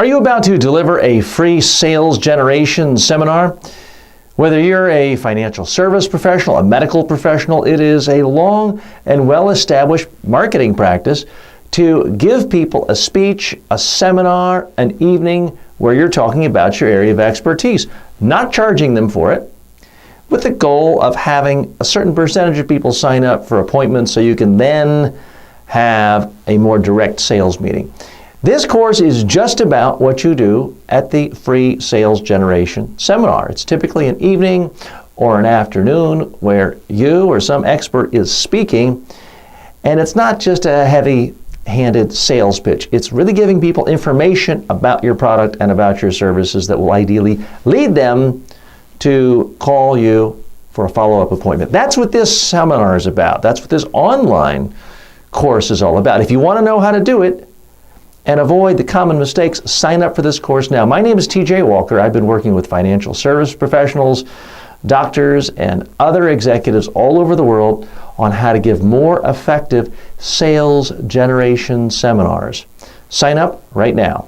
Are you about to deliver a free sales generation seminar? Whether you're a financial service professional, a medical professional, it is a long and well-established marketing practice to give people a speech, a seminar, an evening where you're talking about your area of expertise, not charging them for it, with the goal of having a certain percentage of people sign up for appointments so you can then have a more direct sales meeting. This course is just about what you do at the free sales generation seminar. It's typically an evening or an afternoon where you or some expert is speaking, and it's not just a heavy-handed sales pitch. It's really giving people information about your product and about your services that will ideally lead them to call you for a follow-up appointment. That's what this seminar is about. That's what this online course is all about. If you want to know how to do it and avoid the common mistakes, sign up for this course now. My name is TJ Walker. I've been working with financial service professionals, doctors, and other executives all over the world on how to give more effective sales generation seminars. Sign up right now.